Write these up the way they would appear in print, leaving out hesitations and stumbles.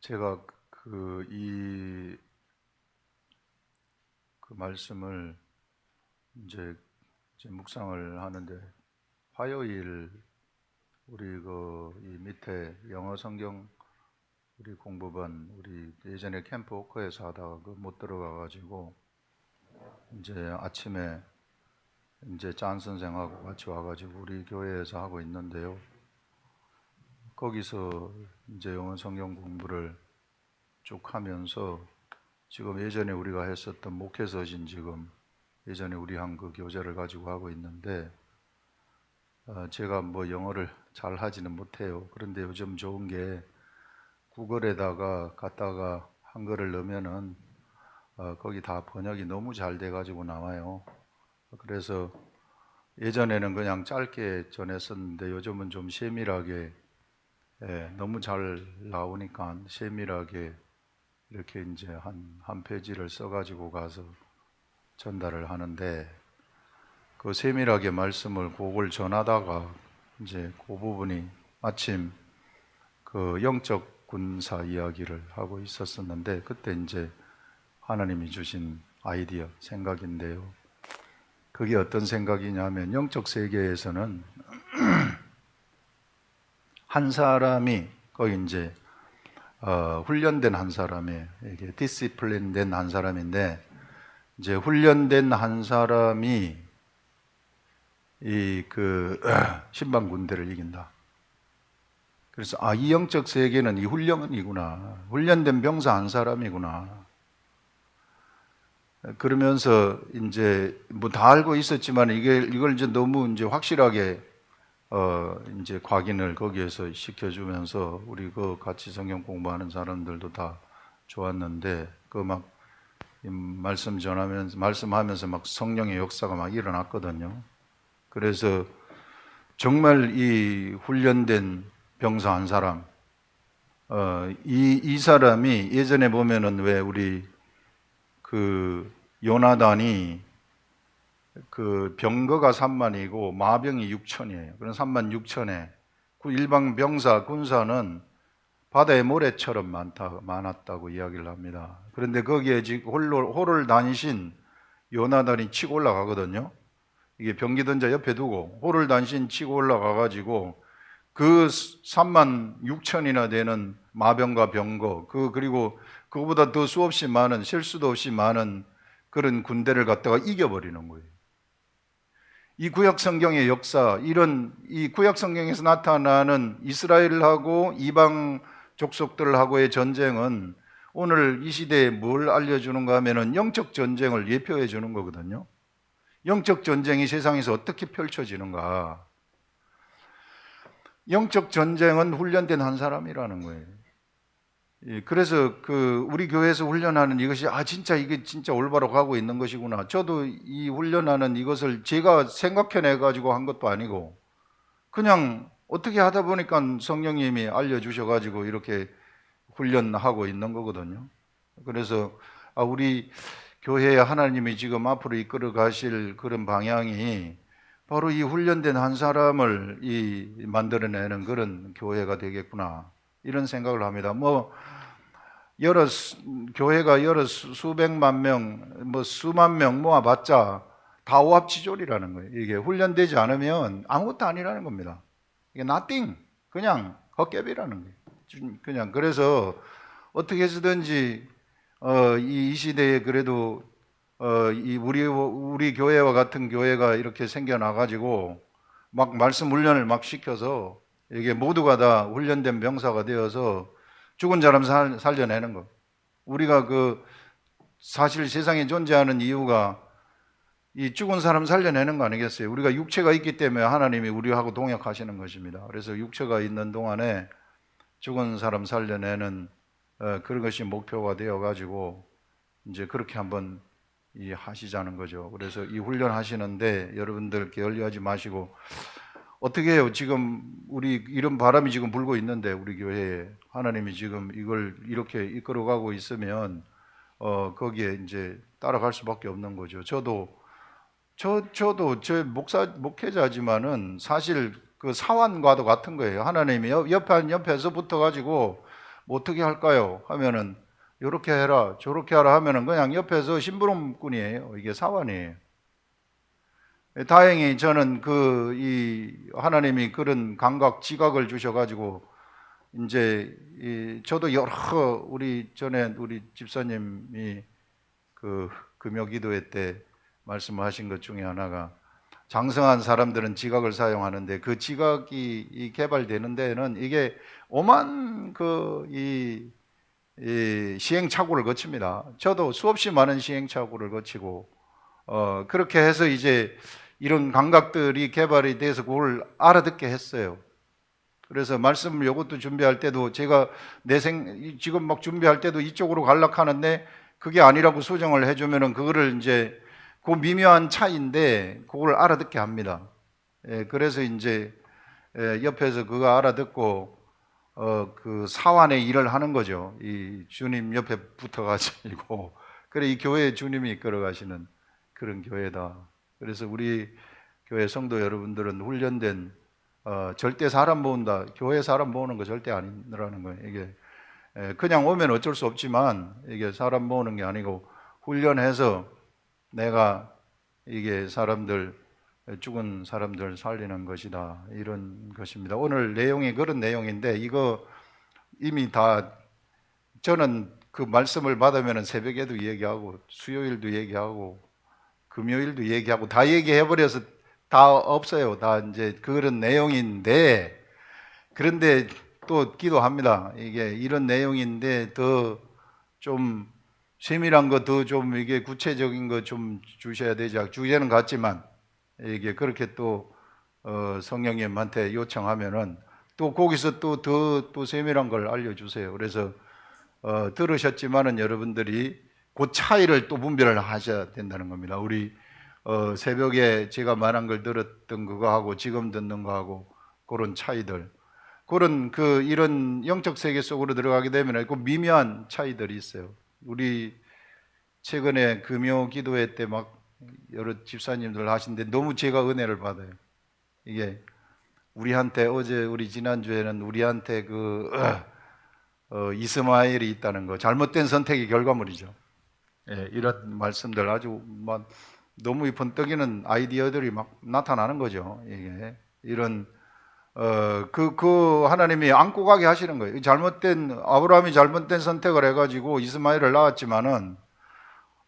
제가 그 말씀을 이제 묵상을 하는데, 화요일 우리 이 밑에 영어 성경 우리 공부반, 우리 예전에 캠프 워커에서 하다가 못 들어가 가지고 이제 아침에 이제 짠 선생하고 같이 와가지고 우리 교회에서 하고 있는데요. 거기서 이제 영어 성경 공부를 쭉 하면서 지금 예전에 우리가 했었던 목회서신, 지금 예전에 우리 한 그 교재를 가지고 하고 있는데, 제가 뭐 영어를 잘 하지는 못해요. 그런데 요즘 좋은 게 구글에다가 갖다가 한글을 넣으면은 거기 다 번역이 너무 잘 돼가지고 나와요. 그래서 예전에는 그냥 짧게 전했었는데 요즘은 좀 세밀하게, 너무 잘 나오니까 세밀하게 이렇게 이제 한 페이지를 써가지고 가서 전달을 하는데, 그 세밀하게 말씀을 그걸 전하다가 이제 그 부분이 마침 그 영적 군사 이야기를 하고 있었었는데, 그때 이제 하나님이 주신 아이디어, 생각인데요. 그게 어떤 생각이냐면, 영적 세계에서는 한 사람이 거기 이제 훈련된 한 사람이, 이게 디시플린된 한 사람인데, 이제 훈련된 한 사람이 신방 군대를 이긴다. 그래서 이 영적 세계는 이 훈련이구나, 훈련된 병사 한 사람이구나. 그러면서 이제 뭐 다 알고 있었지만 이걸 이제 너무 이제 확실하게 이제 각인을 거기에서 시켜주면서 우리 같이 성경 공부하는 사람들도 다 좋았는데, 말씀하면서 막 성령의 역사가 막 일어났거든요. 그래서 정말 이 훈련된 병사 한 사람, 이 사람이 예전에 보면은 왜 우리 요나단이 병거가 3만이고 마병이 6천이에요. 그럼 3만 6천에 일반 병사, 군사는 바다의 모래처럼 많았다고 이야기를 합니다. 그런데 거기에 지금 호를 다니신 요나단이 치고 올라가거든요. 이게 병기던자 옆에 두고 호를 단신 치고 올라가가지고 그 3만 6천이나 되는 마병과 병거, 그리고 그거보다 더 수없이 많은, 셀 수도 없이 많은 그런 군대를 갖다가 이겨버리는 거예요. 이 구약 성경의 역사, 이 구약 성경에서 나타나는 이스라엘하고 이방 족속들하고의 전쟁은 오늘 이 시대에 뭘 알려주는가 하면은 영적 전쟁을 예표해 주는 거거든요. 영적 전쟁이 세상에서 어떻게 펼쳐지는가. 영적 전쟁은 훈련된 한 사람이라는 거예요. 그래서 우리 교회에서 훈련하는 이것이 진짜 이게 진짜 올바로 가고 있는 것이구나. 저도 이 훈련하는 이것을 제가 생각해내 가지고 한 것도 아니고 그냥 어떻게 하다 보니까 성령님이 알려주셔 가지고 이렇게 훈련하고 있는 거거든요. 그래서 우리 교회에 하나님이 지금 앞으로 이끌어 가실 그런 방향이 바로 이 훈련된 한 사람을 만들어내는 그런 교회가 되겠구나, 이런 생각을 합니다. 교회가 수백만 명, 수만 명 모아봤자 다 오합지졸이라는 거예요. 이게 훈련되지 않으면 아무것도 아니라는 겁니다. 이게 nothing, 그냥 헛개비라는 거예요. 그래서 어떻게 해서든지 이 시대에 그래도 우리 교회와 같은 교회가 이렇게 생겨나가지고 막 말씀 훈련을 막 시켜서 이게 모두가 다 훈련된 병사가 되어서 죽은 사람 살려내는 거. 우리가 사실 세상에 존재하는 이유가 이 죽은 사람 살려내는 거 아니겠어요? 우리가 육체가 있기 때문에 하나님이 우리하고 동역하시는 것입니다. 그래서 육체가 있는 동안에 죽은 사람 살려내는 그런 것이 목표가 되어가지고 이제 그렇게 한번 하시자는 거죠. 그래서 이 훈련 하시는데 여러분들 게을리하지 마시고, 어떻게 해요? 지금 이런 바람이 지금 불고 있는데 우리 교회에 하나님이 지금 이걸 이렇게 이끌어가고 있으면 거기에 이제 따라갈 수밖에 없는 거죠. 저도 목회자지만은 사실 그 사환과도 같은 거예요. 하나님이 옆에서 붙어가지고 뭐 어떻게 할까요? 하면은 요렇게 해라 저렇게 하라 하면은 그냥 옆에서 심부름꾼이에요. 이게 사환이에요. 다행히 저는 이 하나님이 그런 감각 지각을 주셔가지고 이제 저도 여러 우리 전에 우리 집사님이 그 금요기도회 때 말씀하신 것 중에 하나가 장성한 사람들은 지각을 사용하는데 그 지각이 개발되는 데는 이게 오만 시행착오를 거칩니다. 저도 수없이 많은 시행착오를 거치고 그렇게 해서 이제 이런 감각들이 개발이 돼서 그걸 알아듣게 했어요. 그래서 말씀 요것도 준비할 때도 제가 지금 막 준비할 때도 이쪽으로 갈락하는데 그게 아니라고 수정을 해주면은 그거를 이제 그 미묘한 차이인데 그걸 알아듣게 합니다. 그래서 이제 옆에서 그거 알아듣고 그 사환의 일을 하는 거죠. 이 주님 옆에 붙어가지고 그래 이 교회에 주님이 이끌어가시는 그런 교회다. 그래서 우리 교회 성도 여러분들은 훈련된 절대 사람 모은다. 교회 사람 모으는 거 절대 아니라는 거예요. 이게 그냥 오면 어쩔 수 없지만 이게 사람 모으는 게 아니고 훈련해서 내가 이게 죽은 사람들 살리는 것이다. 이런 것입니다. 오늘 내용이 그런 내용인데 이거 이미 다 저는 그 말씀을 받으면 새벽에도 얘기하고 수요일도 얘기하고 금요일도 얘기하고 다 얘기해버려서 다 없어요. 다 이제 그런 내용인데 그런데 또 기도합니다. 이게 이런 내용인데 더 좀 세밀한 거 더 좀 이게 구체적인 거 좀 주셔야 되죠. 주제는 같지만 이게 그렇게 또 성령님한테 요청하면은 또 거기서 또 세밀한 걸 알려주세요. 그래서 들으셨지만은 여러분들이 그 차이를 또 분별을 하셔야 된다는 겁니다. 우리 새벽에 제가 말한 걸 들었던 그거하고 지금 듣는 거하고 그런 차이들, 그런 이런 영적 세계 속으로 들어가게 되면 그 미묘한 차이들이 있어요. 우리 최근에 금요 기도회 때 막 여러 집사님들 하시는데 너무 제가 은혜를 받아요. 이게 우리한테 우리 지난주에는 우리한테 이스마엘이 있다는 거, 잘못된 선택의 결과물이죠. 이런 말씀들 아주 막 너무 번뜩이는 아이디어들이 막 나타나는 거죠. 이게 이런 하나님이 안고 가게 하시는 거예요. 아브라함이 잘못된 선택을 해가지고 이스마엘을 낳았지만은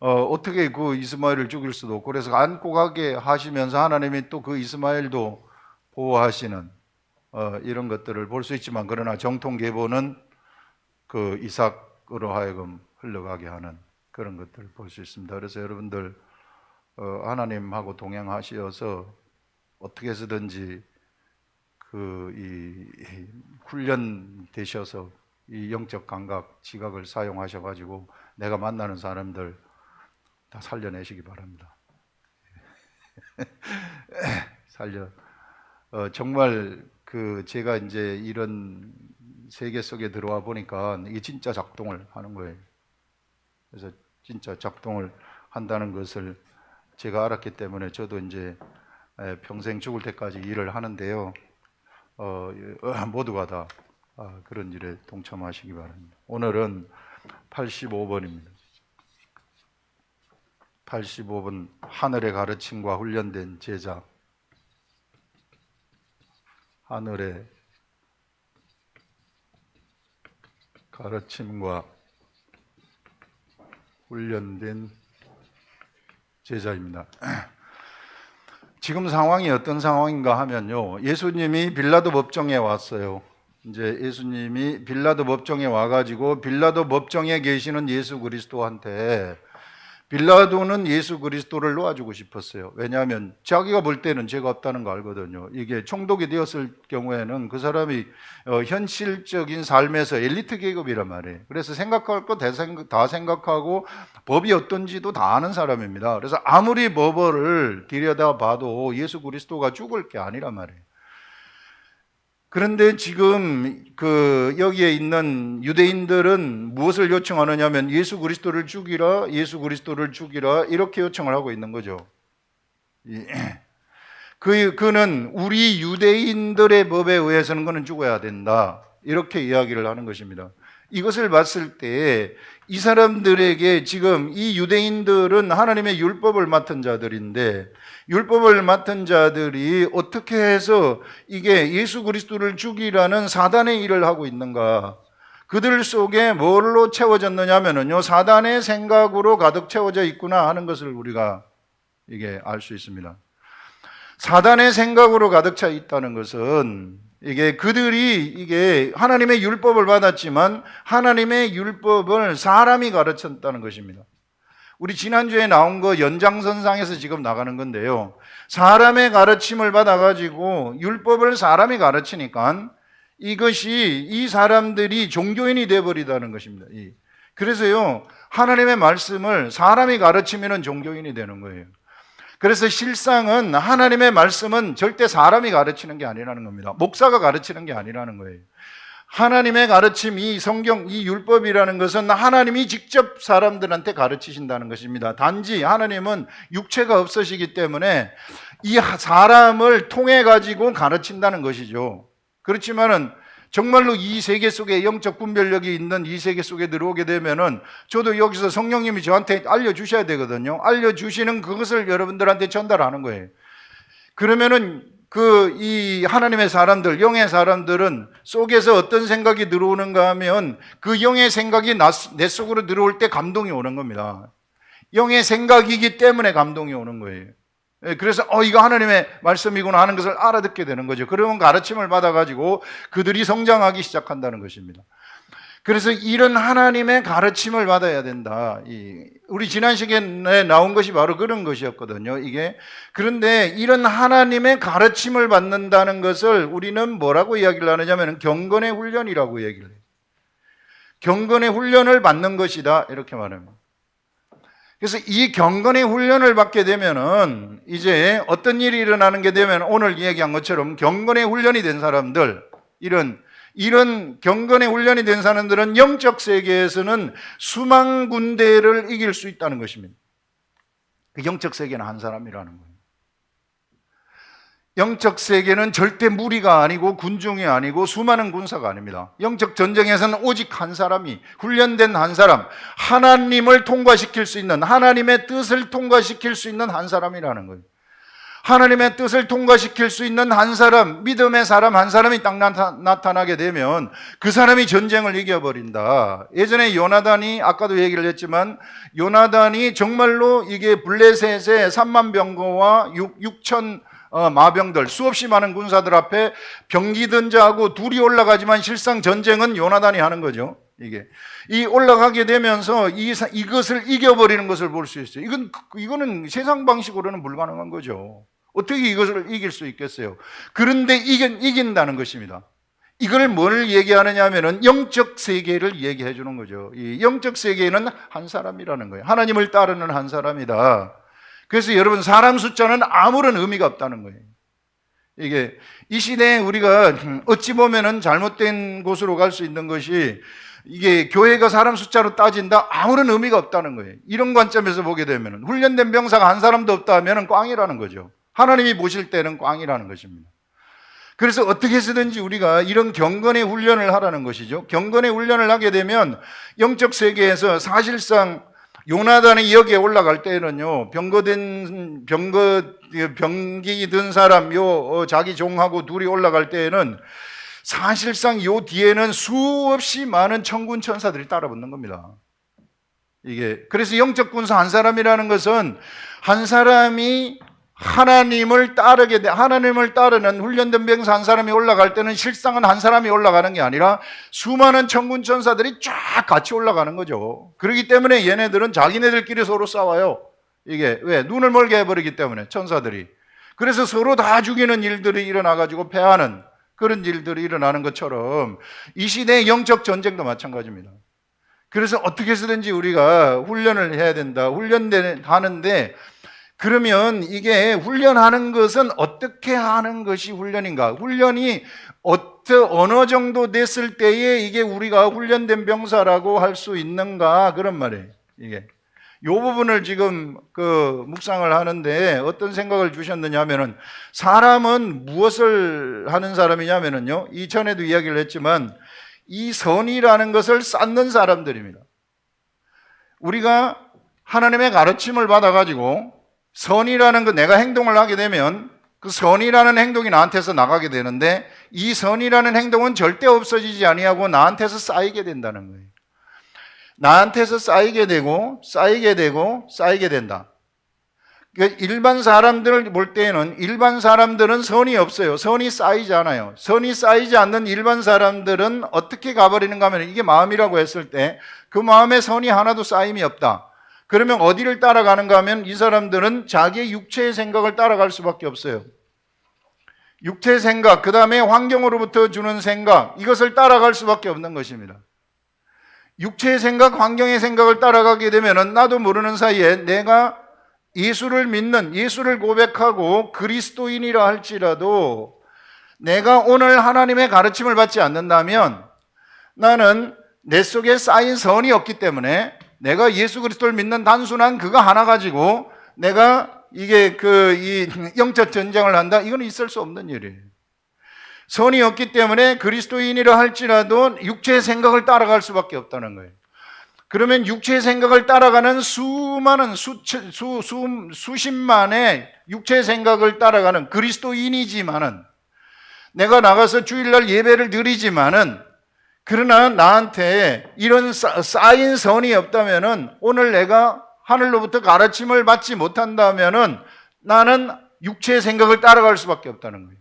어떻게 그 이스마엘을 죽일 수도 없고 그래서 안고 가게 하시면서 하나님이 또 그 이스마엘도 보호하시는 이런 것들을 볼 수 있지만 그러나 정통 계보는 그 이삭으로 하여금 흘러가게 하는 그런 것들을 볼 수 있습니다. 그래서 여러분들 하나님하고 동행하시어서 어떻게 해서든지 이 훈련 되셔서 이 영적 감각, 지각을 사용하셔 가지고 내가 만나는 사람들 다 살려내시기 바랍니다. 정말 제가 이제 이런 세계 속에 들어와 보니까 이게 진짜 작동을 하는 거예요. 그래서 진짜 작동을 한다는 것을 제가 알았기 때문에 저도 이제 평생 죽을 때까지 일을 하는데요. 모두가 다 그런 일에 동참하시기 바랍니다. 오늘은 85번입니다. 85번 하늘의 가르침과 훈련된 제자. 하늘의 가르침과 훈련된 제자입니다. 지금 상황이 어떤 상황인가 하면요. 예수님이 빌라도 법정에 왔어요. 이제 예수님이 빌라도 법정에 와가지고 빌라도 법정에 계시는 예수 그리스도한테 빌라도는 예수 그리스도를 놓아주고 싶었어요. 왜냐하면 자기가 볼 때는 죄가 없다는 거 알거든요. 이게 총독이 되었을 경우에는 그 사람이 현실적인 삶에서 엘리트 계급이란 말이에요. 그래서 생각할 거 다 생각하고 법이 어떤지도 다 아는 사람입니다. 그래서 아무리 법을 들여다봐도 예수 그리스도가 죽을 게 아니란 말이에요. 그런데 지금 여기에 있는 유대인들은 무엇을 요청하느냐면 예수 그리스도를 죽이라, 예수 그리스도를 죽이라 이렇게 요청을 하고 있는 거죠. 그는 우리 유대인들의 법에 의해서는 그는 죽어야 된다. 이렇게 이야기를 하는 것입니다. 이것을 봤을 때 이 사람들에게 지금 이 유대인들은 하나님의 율법을 맡은 자들인데, 율법을 맡은 자들이 어떻게 해서 이게 예수 그리스도를 죽이라는 사단의 일을 하고 있는가? 그들 속에 뭘로 채워졌느냐 하면요, 사단의 생각으로 가득 채워져 있구나 하는 것을 우리가 이게 알 수 있습니다. 사단의 생각으로 가득 차 있다는 것은 이게 그들이 이게 하나님의 율법을 받았지만 하나님의 율법을 사람이 가르쳤다는 것입니다. 우리 지난주에 나온 거 연장선상에서 지금 나가는 건데요, 사람의 가르침을 받아가지고 율법을 사람이 가르치니까 이것이 이 사람들이 종교인이 되어버리다는 것입니다. 그래서요, 하나님의 말씀을 사람이 가르치면 종교인이 되는 거예요. 그래서 실상은 하나님의 말씀은 절대 사람이 가르치는 게 아니라는 겁니다. 목사가 가르치는 게 아니라는 거예요. 하나님의 가르침, 이 성경, 이 율법이라는 것은 하나님이 직접 사람들한테 가르치신다는 것입니다. 단지 하나님은 육체가 없으시기 때문에 이 사람을 통해 가지고 가르친다는 것이죠. 그렇지만은 정말로 이 세계 속에 영적 분별력이 있는 이 세계 속에 들어오게 되면은 저도 여기서 성령님이 저한테 알려주셔야 되거든요. 알려주시는 그것을 여러분들한테 전달하는 거예요. 그러면은 이 하나님의 사람들, 영의 사람들은 속에서 어떤 생각이 들어오는가 하면 그 영의 생각이 내 속으로 들어올 때 감동이 오는 겁니다. 영의 생각이기 때문에 감동이 오는 거예요. 그래서 이거 하나님의 말씀이구나 하는 것을 알아듣게 되는 거죠. 그러면 가르침을 받아가지고 그들이 성장하기 시작한다는 것입니다. 그래서 이런 하나님의 가르침을 받아야 된다. 우리 지난 시간에 나온 것이 바로 그런 것이었거든요. 이게 그런데 이런 하나님의 가르침을 받는다는 것을 우리는 뭐라고 이야기를 하느냐면 경건의 훈련이라고 얘기를 해요. 경건의 훈련을 받는 것이다, 이렇게 말합니다. 그래서 이 경건의 훈련을 받게 되면은 이제 어떤 일이 일어나는 게 되면 오늘 이야기한 것처럼 경건의 훈련이 된 사람들, 이런 경건의 훈련이 된 사람들은 영적 세계에서는 수만 군대를 이길 수 있다는 것입니다. 그 영적 세계는 한 사람이라는 거예요. 영적 세계는 절대 무리가 아니고 군중이 아니고 수많은 군사가 아닙니다. 영적 전쟁에서는 오직 한 사람이, 훈련된 한 사람, 하나님을 통과시킬 수 있는, 하나님의 뜻을 통과시킬 수 있는 한 사람이라는 거예요. 하나님의 뜻을 통과시킬 수 있는 한 사람, 믿음의 사람 한 사람이 딱 나타나게 되면 그 사람이 전쟁을 이겨버린다. 예전에 요나단이, 아까도 얘기를 했지만 요나단이 정말로 이게 블레셋의 3만 병거와 6천 마병들, 수없이 많은 군사들 앞에 병기 던자하고 둘이 올라가지만 실상 전쟁은 요나단이 하는 거죠. 이 올라가게 되면서 이것을 이겨버리는 것을 볼 수 있어요. 이거는 세상 방식으로는 불가능한 거죠. 어떻게 이것을 이길 수 있겠어요? 그런데 이긴다는 것입니다. 이걸 뭘 얘기하느냐 하면은 영적 세계를 얘기해 주는 거죠. 이 영적 세계는 한 사람이라는 거예요. 하나님을 따르는 한 사람이다. 그래서 여러분, 사람 숫자는 아무런 의미가 없다는 거예요. 이 시대에 우리가 어찌 보면은 잘못된 곳으로 갈 수 있는 것이, 이게 교회가 사람 숫자로 따진다, 아무런 의미가 없다는 거예요. 이런 관점에서 보게 되면 훈련된 병사가 한 사람도 없다 하면 꽝이라는 거죠. 하나님이 보실 때는 꽝이라는 것입니다. 그래서 어떻게 해서든지 우리가 이런 경건의 훈련을 하라는 것이죠. 경건의 훈련을 하게 되면 영적 세계에서 사실상 요나단이 여기에 올라갈 때는요, 병기 든 사람, 자기 종하고 둘이 올라갈 때에는 사실상 요 뒤에는 수없이 많은 천군 천사들이 따라붙는 겁니다. 그래서 영적 군사 한 사람이라는 것은 한 사람이 하나님을 따르는 훈련된 병사 한 사람이 올라갈 때는 실상은 한 사람이 올라가는 게 아니라 수많은 천군 천사들이 쫙 같이 올라가는 거죠. 그렇기 때문에 얘네들은 자기네들끼리 서로 싸워요. 왜? 눈을 멀게 해버리기 때문에, 천사들이. 그래서 서로 다 죽이는 일들이 일어나가지고 패하는 그런 일들이 일어나는 것처럼 이 시대의 영적 전쟁도 마찬가지입니다. 그래서 어떻게 해서든지 우리가 훈련을 해야 된다. 하는데, 그러면 이게 훈련하는 것은 어떻게 하는 것이 훈련인가? 훈련이 어느 정도 됐을 때에 이게 우리가 훈련된 병사라고 할 수 있는가? 그런 말이에요. 이 부분을 지금 묵상을 하는데 어떤 생각을 주셨느냐 하면은, 사람은 무엇을 하는 사람이냐면은요, 이전에도 이야기를 했지만 이 선이라는 것을 쌓는 사람들입니다. 우리가 하나님의 가르침을 받아가지고 선이라는 그 내가 행동을 하게 되면 그 선이라는 행동이 나한테서 나가게 되는데 이 선이라는 행동은 절대 없어지지 아니하고 나한테서 쌓이게 된다는 거예요. 나한테서 쌓이게 되고 쌓이게 되고 쌓이게 된다. 일반 사람들을 볼 때에는 일반 사람들은 선이 없어요. 선이 쌓이지 않아요. 선이 쌓이지 않는 일반 사람들은 어떻게 가버리는가 하면 이게 마음이라고 했을 때 그 마음에 선이 하나도 쌓임이 없다. 그러면 어디를 따라가는가 하면 이 사람들은 자기의 육체의 생각을 따라갈 수밖에 없어요. 육체의 생각, 그 다음에 환경으로부터 주는 생각, 이것을 따라갈 수밖에 없는 것입니다. 육체의 생각, 환경의 생각을 따라가게 되면 나도 모르는 사이에 내가 예수를 믿는, 예수를 고백하고 그리스도인이라 할지라도 내가 오늘 하나님의 가르침을 받지 않는다면 나는 내 속에 쌓인 선이 없기 때문에 내가 예수 그리스도를 믿는 단순한 그거 하나 가지고 내가 이게 이 영적 전쟁을 한다? 이건 있을 수 없는 일이에요. 선이 없기 때문에 그리스도인이라 할지라도 육체의 생각을 따라갈 수밖에 없다는 거예요. 그러면 육체의 생각을 따라가는 수많은 수십만의 육체의 생각을 따라가는 그리스도인이지만은 내가 나가서 주일날 예배를 드리지만은 그러나 나한테 이런 쌓인 선이 없다면은 오늘 내가 하늘로부터 가르침을 받지 못한다면은 나는 육체의 생각을 따라갈 수밖에 없다는 거예요.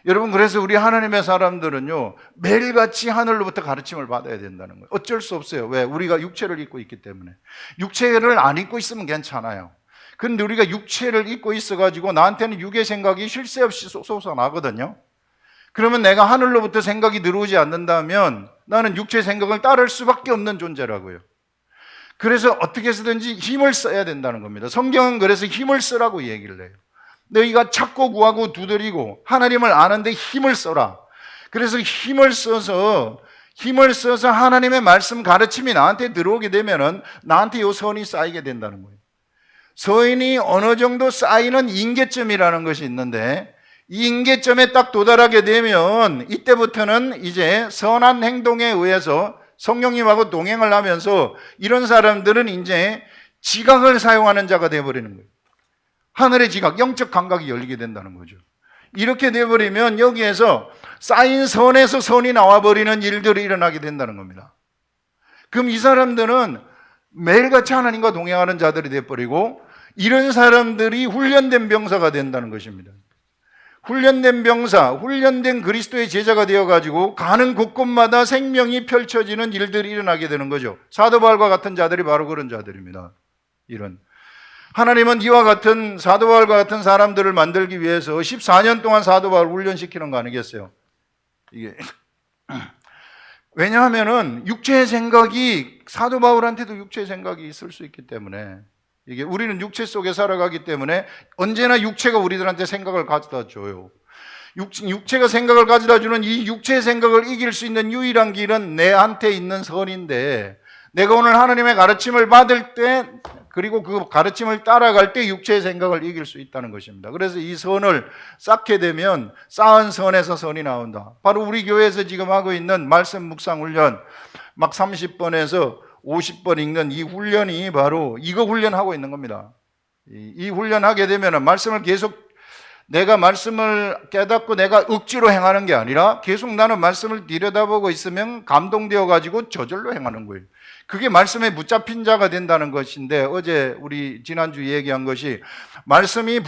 여러분, 그래서 우리 하나님의 사람들은요 매일같이 하늘로부터 가르침을 받아야 된다는 거예요. 어쩔 수 없어요. 왜? 우리가 육체를 입고 있기 때문에. 육체를 안 입고 있으면 괜찮아요. 그런데 우리가 육체를 입고 있어가지고 나한테는 육의 생각이 쉴 새 없이 솟아나거든요. 그러면 내가 하늘로부터 생각이 들어오지 않는다면 나는 육체의 생각을 따를 수밖에 없는 존재라고요. 그래서 어떻게 해서든지 힘을 써야 된다는 겁니다. 성경은 그래서 힘을 쓰라고 얘기를 해요. 너희가 찾고 구하고 두드리고 하나님을 아는데 힘을 써라. 그래서 힘을 써서 하나님의 말씀 가르침이 나한테 들어오게 되면은 나한테 요 선이 쌓이게 된다는 거예요. 선이 어느 정도 쌓이는 임계점이라는 것이 있는데 이 임계점에 딱 도달하게 되면 이때부터는 이제 선한 행동에 의해서 성령님하고 동행을 하면서 이런 사람들은 이제 지각을 사용하는 자가 되어버리는 거예요. 하늘의 지각, 영적 감각이 열리게 된다는 거죠. 이렇게 되어버리면 여기에서 쌓인 선에서 선이 나와버리는 일들이 일어나게 된다는 겁니다. 그럼 이 사람들은 매일같이 하나님과 동행하는 자들이 되어버리고 이런 사람들이 훈련된 병사가 된다는 것입니다. 훈련된 병사, 훈련된 그리스도의 제자가 되어가지고 가는 곳곳마다 생명이 펼쳐지는 일들이 일어나게 되는 거죠. 사도 바울과 같은 자들이 바로 그런 자들입니다. 하나님은 이와 같은 사도 바울과 같은 사람들을 만들기 위해서 14년 동안 사도 바울 훈련시키는 거 아니겠어요? 왜냐하면은 육체의 생각이 사도 바울한테도 육체의 생각이 있을 수 있기 때문에 우리는 육체 속에 살아가기 때문에 언제나 육체가 우리들한테 생각을 가져다 줘요. 육체가 생각을 가져다 주는 이 육체의 생각을 이길 수 있는 유일한 길은 내한테 있는 선인데 내가 오늘 하나님의 가르침을 받을 때 그리고 그 가르침을 따라갈 때 육체의 생각을 이길 수 있다는 것입니다. 그래서 이 선을 쌓게 되면 쌓은 선에서 선이 나온다. 바로 우리 교회에서 지금 하고 있는 말씀 묵상 훈련 막 30번에서 50번 읽는 이 훈련이 바로 이거 훈련하고 있는 겁니다. 이 훈련하게 되면 말씀을 계속 내가 말씀을 깨닫고 내가 억지로 행하는 게 아니라 계속 나는 말씀을 들여다보고 있으면 감동되어 가지고 저절로 행하는 거예요. 그게 말씀에 붙잡힌 자가 된다는 것인데 어제 우리 지난주 얘기한 것이 말씀에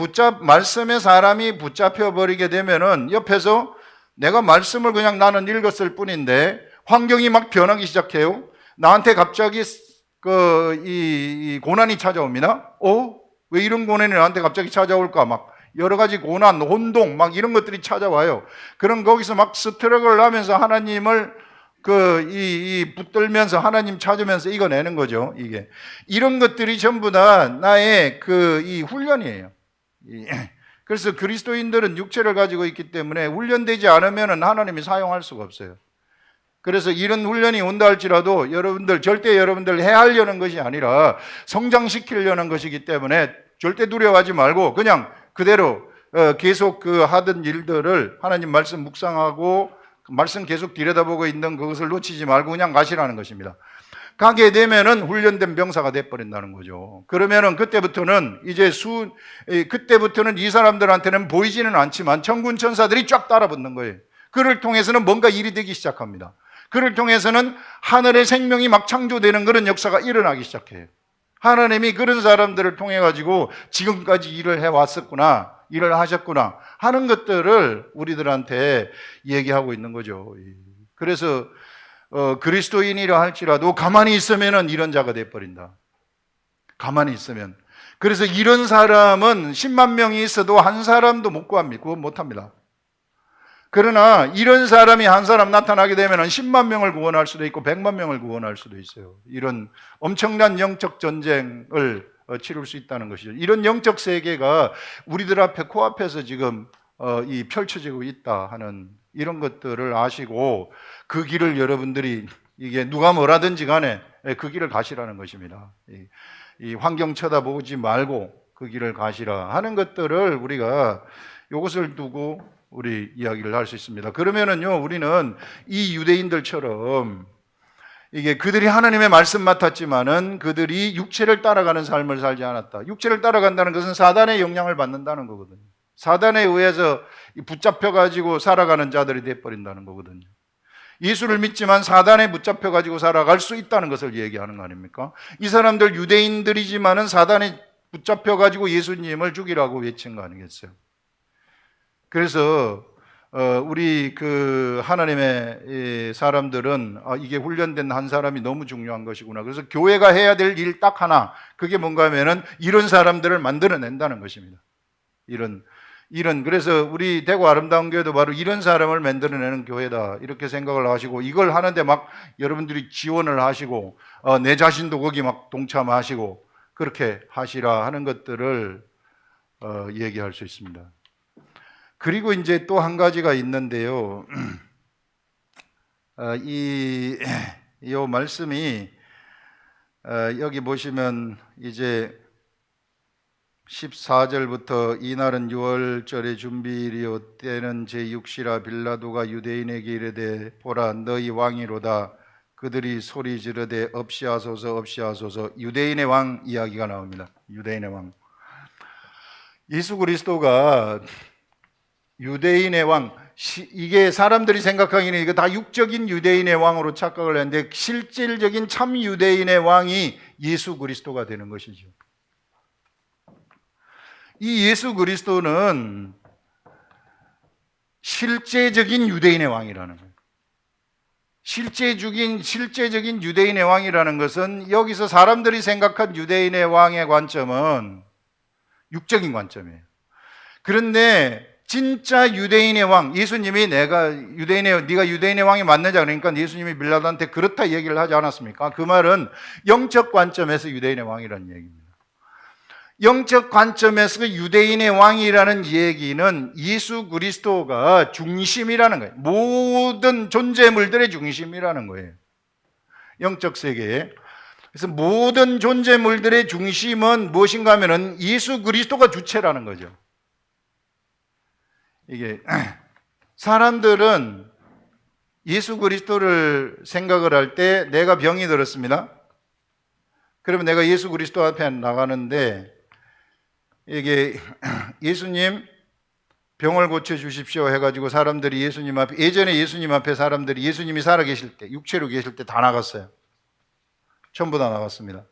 사람이 붙잡혀 버리게 되면은 옆에서 내가 말씀을 그냥 나는 읽었을 뿐인데 환경이 막 변하기 시작해요. 나한테 갑자기 이 고난이 찾아옵니다. 왜 이런 고난이 나한테 갑자기 찾아올까? 막 여러 가지 고난, 혼동, 막 이런 것들이 찾아와요. 그럼 거기서 막 스트럭을 하면서 하나님을 붙들면서 하나님 찾으면서 이겨내는 거죠. 이런 것들이 전부 다 나의 이 훈련이에요. 그래서 그리스도인들은 육체를 가지고 있기 때문에 훈련되지 않으면 하나님이 사용할 수가 없어요. 그래서 이런 훈련이 온다 할지라도 절대 여러분들 해하려는 것이 아니라 성장시키려는 것이기 때문에 절대 두려워하지 말고 그냥 그대로 계속 하던 일들을 하나님 말씀 묵상하고 말씀 계속 들여다보고 있는 그것을 놓치지 말고 그냥 가시라는 것입니다. 가게 되면은 훈련된 병사가 돼버린다는 거죠. 그러면은 그때부터는 이 사람들한테는 보이지는 않지만 천군 천사들이 쫙 따라붙는 거예요. 그를 통해서는 뭔가 일이 되기 시작합니다. 그를 통해서는 하늘의 생명이 막 창조되는 그런 역사가 일어나기 시작해요. 하나님이 그런 사람들을 통해 가지고 지금까지 일을 해왔었구나, 일을 하셨구나 하는 것들을 우리들한테 얘기하고 있는 거죠. 그래서 그리스도인이라 할지라도 가만히 있으면은 이런 자가 돼버린다. 가만히 있으면. 그래서 이런 사람은 10만 명이 있어도 한 사람도 못 구합니다. 그건 못합니다. 그러나 이런 사람이 한 사람 나타나게 되면 10만 명을 구원할 수도 있고 100만 명을 구원할 수도 있어요. 이런 엄청난 영적 전쟁을 치룰 수 있다는 것이죠. 이런 영적 세계가 우리들 앞에 코앞에서 지금 펼쳐지고 있다 하는 이런 것들을 아시고 그 길을 여러분들이 이게 누가 뭐라든지 간에 그 길을 가시라는 것입니다. 이 환경 쳐다보지 말고 그 길을 가시라 하는 것들을 우리가 이것을 두고 우리 이야기를 할 수 있습니다. 그러면은요, 우리는 이 유대인들처럼 이게 그들이 하나님의 말씀 맡았지만은 그들이 육체를 따라가는 삶을 살지 않았다. 육체를 따라간다는 것은 사단의 영향을 받는다는 거거든요. 사단에 의해서 붙잡혀가지고 살아가는 자들이 돼버린다는 거거든요. 예수를 믿지만 사단에 붙잡혀가지고 살아갈 수 있다는 것을 얘기하는 거 아닙니까? 이 사람들 유대인들이지만은 사단에 붙잡혀가지고 예수님을 죽이라고 외친 거 아니겠어요? 그래서 우리 그 하나님의 사람들은 이게 훈련된 한 사람이 너무 중요한 것이구나. 그래서 교회가 해야 될 일 딱 하나, 그게 뭔가 하면은 이런 사람들을 만들어낸다는 것입니다. 그래서 우리 대구 아름다운 교회도 바로 이런 사람을 만들어내는 교회다 이렇게 생각을 하시고, 이걸 하는데 막 여러분들이 지원을 하시고 내 자신도 거기 막 동참하시고 그렇게 하시라 하는 것들을 얘기할 수 있습니다. 그리고 이제 또 한 가지가 있는데요. 이 말씀이 여기 보시면 이제 14절부터 이날은 유월절의 준비일이요 때는 제6시라 빌라도가 유대인에게 이르되 보라 너희 왕이로다. 그들이 소리 지르되 없이하소서 없이하소서. 유대인의 왕 이야기가 나옵니다. 유대인의 왕. 예수 그리스도가 유대인의 왕, 이게 사람들이 생각하기에는 이거 다 육적인 유대인의 왕으로 착각을 했는데 실질적인 참 유대인의 왕이 예수 그리스도가 되는 것이죠. 이 예수 그리스도는 실제적인 유대인의 왕이라는 거예요. 실제적인 유대인의 왕이라는 것은 여기서 사람들이 생각한 유대인의 왕의 관점은 육적인 관점이에요. 그런데 진짜 유대인의 왕, 예수님이 네가 유대인의 왕이 맞느냐 그러니까 예수님이 빌라도한테 그렇다 얘기를 하지 않았습니까? 그 말은 영적 관점에서 유대인의 왕이라는 얘기입니다. 영적 관점에서 유대인의 왕이라는 얘기는 예수 그리스도가 중심이라는 거예요. 모든 존재물들의 중심이라는 거예요. 영적 세계에. 그래서 모든 존재물들의 중심은 무엇인가 하면은 예수 그리스도가 주체라는 거죠. 이게 사람들은 예수 그리스도를 생각을 할 때 내가 병이 들었습니다. 그러면 내가 예수 그리스도 앞에 나가는데 이게 예수님 병을 고쳐 주십시오 해가지고 사람들이 예수님 앞에, 예전에 예수님 앞에 사람들이 예수님이 살아계실 때, 육체로 계실 때 다 나갔어요. 전부 다 나갔습니다.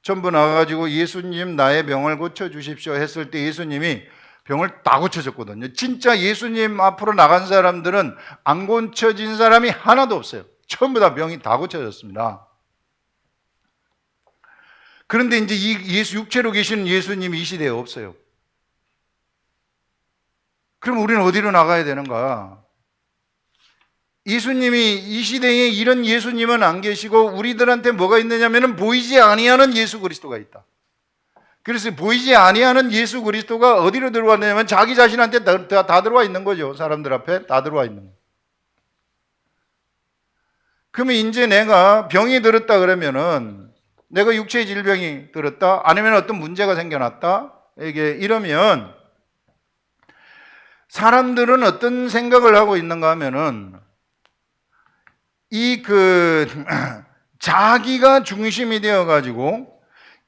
전부 나가가지고 예수님 나의 병을 고쳐 주십시오 했을 때 예수님이 병을 다 고쳐줬거든요. 진짜 예수님 앞으로 나간 사람들은 안 고쳐진 사람이 하나도 없어요. 전부 다 병이 다 고쳐졌습니다. 그런데 이제 이 육체로 계시는 예수님이 이 시대에 없어요. 그럼 우리는 어디로 나가야 되는가? 예수님이 이 시대에 이런 예수님은 안 계시고 우리들한테 뭐가 있느냐면 보이지 아니하는 예수 그리스도가 있다. 그래서 보이지 아니하는 예수 그리스도가 어디로 들어왔냐면 자기 자신한테 다 들어와 있는 거죠. 사람들 앞에 다 들어와 있는 거예요. 그러면 이제 내가 병이 들었다 그러면은 내가 육체의 질병이 들었다 아니면 어떤 문제가 생겨났다 이러면 사람들은 어떤 생각을 하고 있는가 하면은 자기가 중심이 되어가지고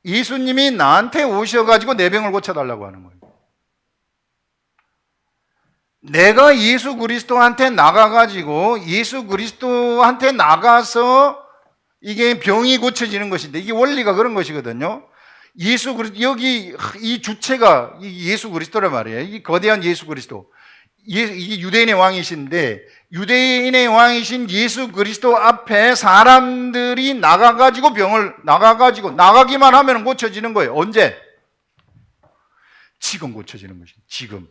예수님이 나한테 오셔가지고 내 병을 고쳐달라고 하는 거예요. 내가 예수 그리스도한테 나가가지고 예수 그리스도한테 나가서 이게 병이 고쳐지는 것인데, 이게 원리가 그런 것이거든요. 예수 그리스도, 여기 이 주체가 예수 그리스도란 말이에요. 이 거대한 예수 그리스도. 이게 유대인의 왕이신데, 유대인의 왕이신 예수 그리스도 앞에 사람들이 나가가지고 나가기만 하면 고쳐지는 거예요. 언제? 지금 고쳐지는 것이죠. 지금.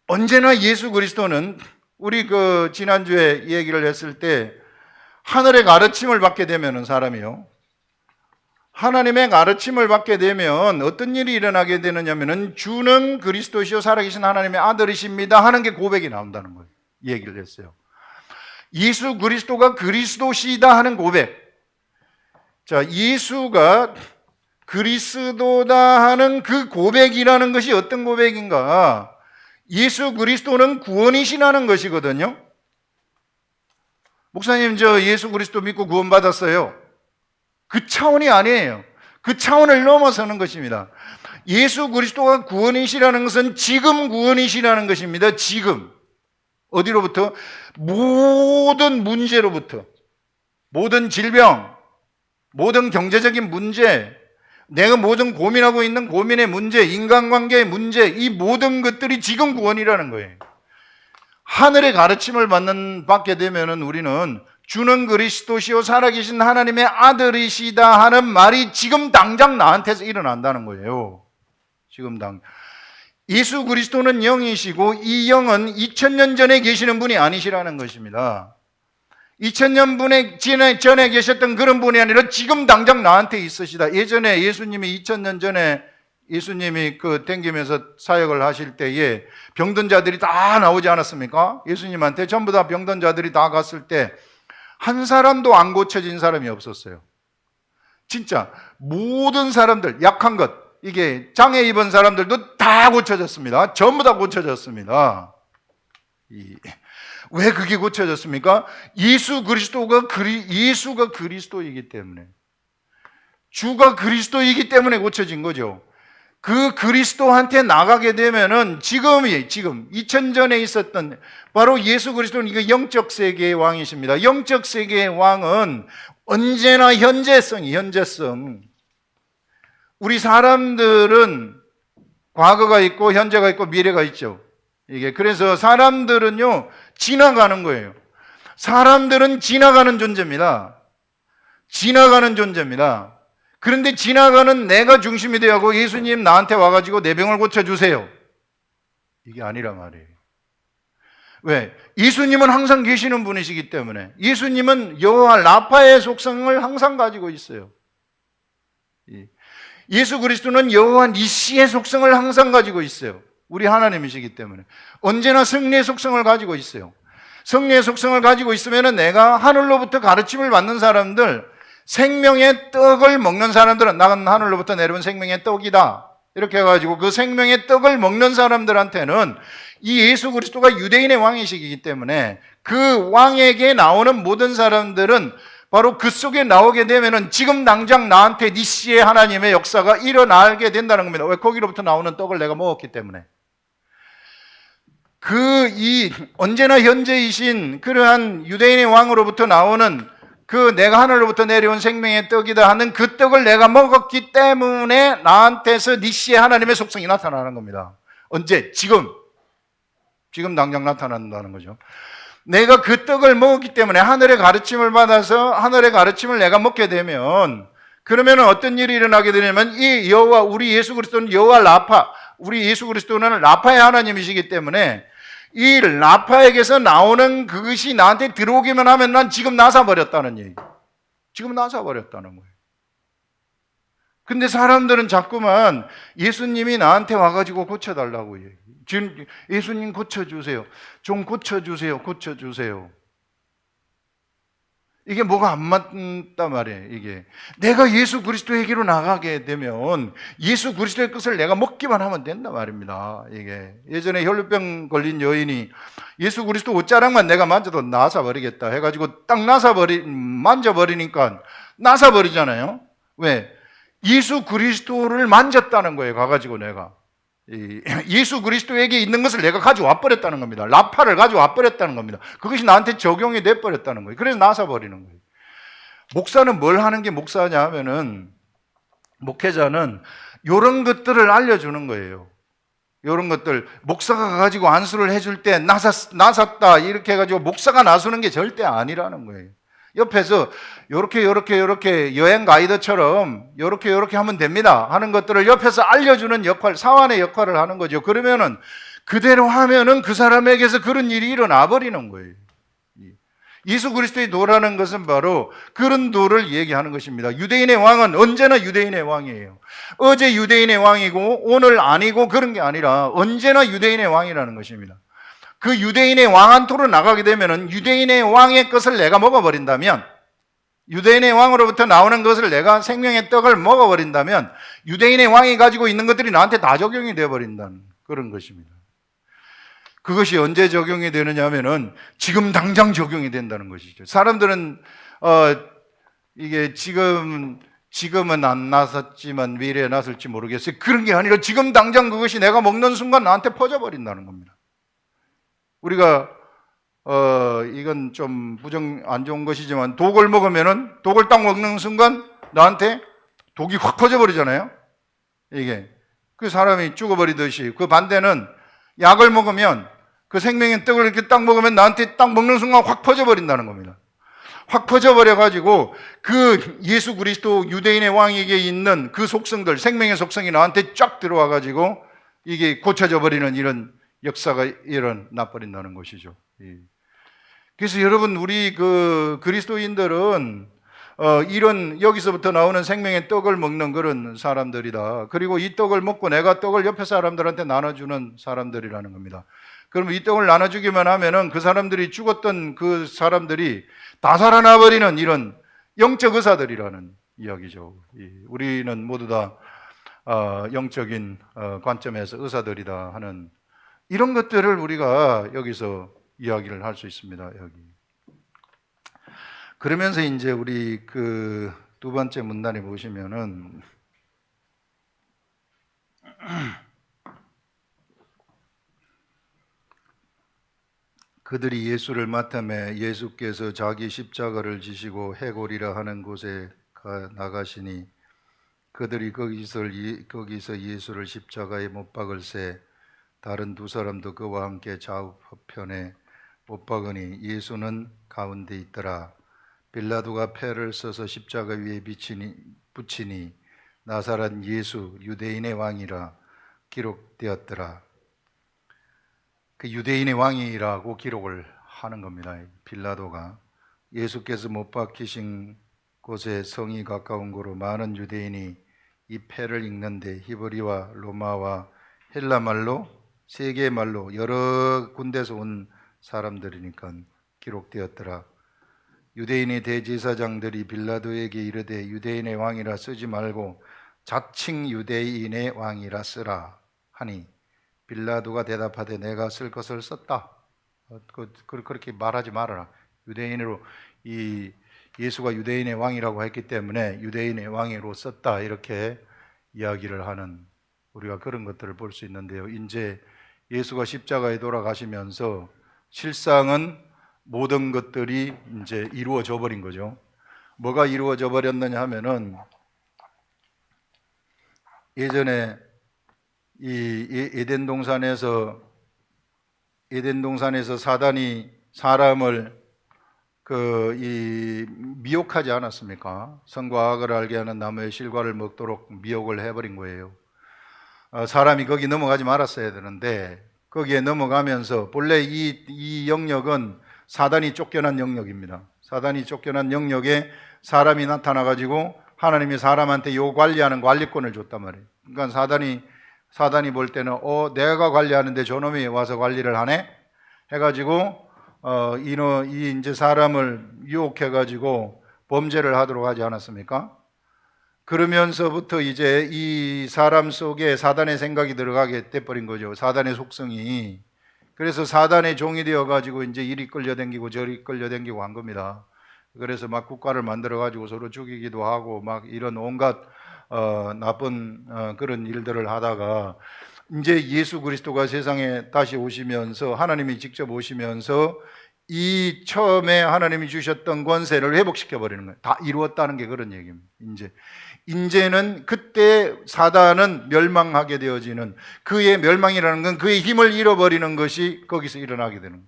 언제나 예수 그리스도는, 우리 지난주에 얘기를 했을 때, 하늘의 가르침을 받게 되면은 사람이요, 하나님의 가르침을 받게 되면 어떤 일이 일어나게 되느냐면은, 주는 그리스도시요 살아계신 하나님의 아들이십니다 하는 게 고백이 나온다는 거예요. 얘기를 했어요. 예수 그리스도가 그리스도시다 하는 고백. 자, 예수가 그리스도다 하는 그 고백이라는 것이 어떤 고백인가? 예수 그리스도는 구원이시라는 것이거든요. 목사님, 저 예수 그리스도 믿고 구원받았어요. 그 차원이 아니에요. 그 차원을 넘어서는 것입니다. 예수 그리스도가 구원이시라는 것은 지금 구원이시라는 것입니다. 지금. 어디로부터? 모든 문제로부터. 모든 질병, 모든 경제적인 문제, 내가 모든 고민하고 있는 고민의 문제, 인간관계의 문제, 이 모든 것들이 지금 구원이라는 거예요. 하늘의 가르침을 받게 되면은 우리는 주는 그리스도시요 살아계신 하나님의 아들이시다 하는 말이 지금 당장 나한테서 일어난다는 거예요. 예수 그리스도는 영이시고 이 영은 2000년 전에 계시는 분이 아니시라는 것입니다. 2000년 전에 계셨던 그런 분이 아니라 지금 당장 나한테 있으시다. 예전에 예수님이 2000년 전에 예수님이 댕기면서 사역을 하실 때에 병든 자들이 다 나오지 않았습니까? 예수님한테 전부 다 병든 자들이 다 갔을 때 한 사람도 안 고쳐진 사람이 없었어요. 진짜 모든 사람들, 약한 것, 이게 장애 입은 사람들도 다 고쳐졌습니다. 전부 다 고쳐졌습니다. 왜 그게 고쳐졌습니까? 예수가 그리스도이기 때문에, 주가 그리스도이기 때문에 고쳐진 거죠. 그 그리스도한테 나가게 되면은 지금 2000전에 있었던 바로 예수 그리스도는 이거 영적 세계의 왕이십니다. 영적 세계의 왕은 언제나 현재성. 우리 사람들은 과거가 있고 현재가 있고 미래가 있죠. 그래서 사람들은요, 지나가는 거예요. 사람들은 지나가는 존재입니다. 그런데 지나가는 내가 중심이 되고 예수님 나한테 와가지고 내 병을 고쳐주세요, 이게 아니란 말이에요. 왜? 예수님은 항상 계시는 분이시기 때문에. 예수님은 여호와 라파의 속성을 항상 가지고 있어요. 예수 그리스도는 여호와 니시의 속성을 항상 가지고 있어요. 우리 하나님이시기 때문에 언제나 승리의 속성을 가지고 있어요. 승리의 속성을 가지고 있으면 내가 하늘로부터 가르침을 받는 사람들, 생명의 떡을 먹는 사람들은 나는 하늘로부터 내려온 생명의 떡이다, 이렇게 해가지고 그 생명의 떡을 먹는 사람들한테는 이 예수 그리스도가 유대인의 왕이시기 때문에 그 왕에게 나오는 모든 사람들은 바로 그 속에 나오게 되면은 지금 당장 나한테 니시의 하나님의 역사가 일어나게 된다는 겁니다. 왜? 거기로부터 나오는 떡을 내가 먹었기 때문에. 언제나 현재이신 그러한 유대인의 왕으로부터 나오는 내가 하늘로부터 내려온 생명의 떡이다 하는 그 떡을 내가 먹었기 때문에 나한테서 니시의 하나님의 속성이 나타나는 겁니다. 언제? 지금 당장 나타난다는 거죠. 내가 그 떡을 먹었기 때문에 하늘의 가르침을 받아서 하늘의 가르침을 내가 먹게 되면, 그러면 어떤 일이 일어나게 되냐면 우리 예수 그리스도는 여호와 라파, 우리 예수 그리스도는 라파의 하나님이시기 때문에 이 라파에게서 나오는 그것이 나한테 들어오기만 하면 난 지금 나사버렸다는 얘기. 지금 나사버렸다는 거예요. 근데 사람들은 자꾸만 예수님이 나한테 와가지고 고쳐달라고 얘기해요. 지금 예수님 고쳐주세요. 좀 고쳐주세요. 이게 뭐가 안 맞단 말이에요. 이게 내가 예수 그리스도에게로 나가게 되면 예수 그리스도의 것을 내가 먹기만 하면 된단 말입니다. 이게 예전에 혈루병 걸린 여인이 예수 그리스도 옷자락만 내가 만져도 나사버리겠다 해가지고 딱 만져버리니까 나사버리잖아요. 왜? 예수 그리스도를 만졌다는 거예요. 가가지고 내가 예수 그리스도에게 있는 것을 내가 가져와 버렸다는 겁니다. 라파를 가져와 버렸다는 겁니다. 그것이 나한테 적용이 돼 버렸다는 거예요. 그래서 나사 버리는 거예요. 목사는 뭘 하는 게 목사냐 하면은, 목회자는 이런 것들을 알려주는 거예요. 이런 것들, 목사가 가지고 안수를 해줄 때 나섰다 이렇게 해가지고 목사가 나서는 게 절대 아니라는 거예요. 옆에서 요렇게 여행 가이드처럼 요렇게 하면 됩니다 하는 것들을 옆에서 알려주는 역할, 사환의 역할을 하는 거죠. 그러면은 그대로 하면은 그 사람에게서 그런 일이 일어나 버리는 거예요. 예수 그리스도의 도라는 것은 바로 그런 도를 얘기하는 것입니다. 유대인의 왕은 언제나 유대인의 왕이에요. 어제 유대인의 왕이고 오늘 아니고 그런 게 아니라 언제나 유대인의 왕이라는 것입니다. 그 유대인의 왕한토로 나가게 되면은 유대인의 왕의 것을 내가 먹어버린다면, 유대인의 왕으로부터 나오는 것을 내가 생명의 떡을 먹어버린다면 유대인의 왕이 가지고 있는 것들이 나한테 다 적용이 되어버린다는 그런 것입니다. 그것이 언제 적용이 되느냐 하면은 지금 당장 적용이 된다는 것이죠. 사람들은 이게 지금은 안 나섰지만 미래에 나설지 모르겠어요. 그런 게 아니라 지금 당장 그것이 내가 먹는 순간 나한테 퍼져버린다는 겁니다. 우리가 이건 좀 안 좋은 것이지만 독을 먹으면은 독을 딱 먹는 순간 나한테 독이 확 퍼져버리잖아요. 이게 그 사람이 죽어버리듯이, 그 반대는 약을 먹으면 그 생명의 떡을 이렇게 딱 먹으면 나한테 딱 먹는 순간 확 퍼져버린다는 겁니다. 확 퍼져버려가지고 그 예수 그리스도 유대인의 왕에게 있는 그 속성들, 생명의 속성이 나한테 쫙 들어와가지고 이게 고쳐져 버리는 이런 역사가 일어나 버린다는 것이죠. 그래서 여러분, 우리 그 그리스도인들은 이런 여기서부터 나오는 생명의 떡을 먹는 그런 사람들이다. 그리고 이 떡을 먹고 내가 떡을 옆에 사람들한테 나눠주는 사람들이라는 겁니다. 그러면 이 떡을 나눠주기만 하면은 그 사람들이 죽었던 그 사람들이 다 살아나 버리는 이런 영적 의사들이라는 이야기죠. 우리는 모두 다 영적인 관점에서 의사들이다 하는 이런 것들을 우리가 여기서 이야기를 할 수 있습니다. 여기. 그러면서 이제 우리 그 두 번째 문단에 보시면은 그들이 예수를 맡음에 예수께서 자기 십자가를 지시고 해골이라 하는 곳에 나가시니 그들이 거기서 예수를 십자가에 못 박을새 다른 두 사람도 그와 함께 좌우편에 못 박으니 예수는 가운데 있더라. 빌라도가 패를 써서 십자가 위에 붙이니 나사렛 예수 유대인의 왕이라 기록되었더라. 그 유대인의 왕이라고 기록을 하는 겁니다. 빌라도가 예수께서 못 박히신 곳에 성이 가까운 곳으로 많은 유대인이 이 패를 읽는데 히브리와 로마와 헬라말로 세 개의 말로 여러 군데서 온 사람들이니까 기록되었더라. 유대인의 대제사장들이 빌라도에게 이르되 유대인의 왕이라 쓰지 말고 자칭 유대인의 왕이라 쓰라 하니 빌라도가 대답하되 내가 쓸 것을 썼다. 그렇게 말하지 말아라. 유대인으로 예수가 유대인의 왕이라고 했기 때문에 유대인의 왕으로 썼다 이렇게 이야기를 하는, 우리가 그런 것들을 볼 수 있는데요. 이제 예수가 십자가에 돌아가시면서 실상은 모든 것들이 이제 이루어져 버린 거죠. 뭐가 이루어져 버렸느냐 하면은 예전에 이 에덴 동산에서 사단이 사람을 미혹하지 않았습니까? 선과 악을 알게 하는 나무의 실과를 먹도록 미혹을 해버린 거예요. 사람이 거기 넘어가지 말았어야 되는데 거기에 넘어가면서 본래 이 영역은 사단이 쫓겨난 영역입니다. 사단이 쫓겨난 영역에 사람이 나타나가지고 하나님이 사람한테 요 관리하는 관리권을 줬단 말이에요. 그러니까 사단이 볼 때는 내가 관리하는데 저놈이 와서 관리를 하네 해가지고 이 이제 사람을 유혹해 가지고 범죄를 하도록 하지 않았습니까? 그러면서부터 이제 이 사람 속에 사단의 생각이 들어가게 돼버린 거죠. 사단의 속성이. 그래서 사단의 종이 되어 가지고 이제 이리 끌려다니고 저리 끌려다니고 한 겁니다. 그래서 막 국가를 만들어 가지고 서로 죽이기도 하고 막 이런 온갖 나쁜 그런 일들을 하다가 이제 예수 그리스도가 세상에 다시 오시면서, 하나님이 직접 오시면서 이 처음에 하나님이 주셨던 권세를 회복시켜 버리는 거예요. 다 이루었다는 게 그런 얘기입니다. 이제는 그때 사단은 멸망하게 되어지는, 그의 멸망이라는 건 그의 힘을 잃어버리는 것이 거기서 일어나게 되는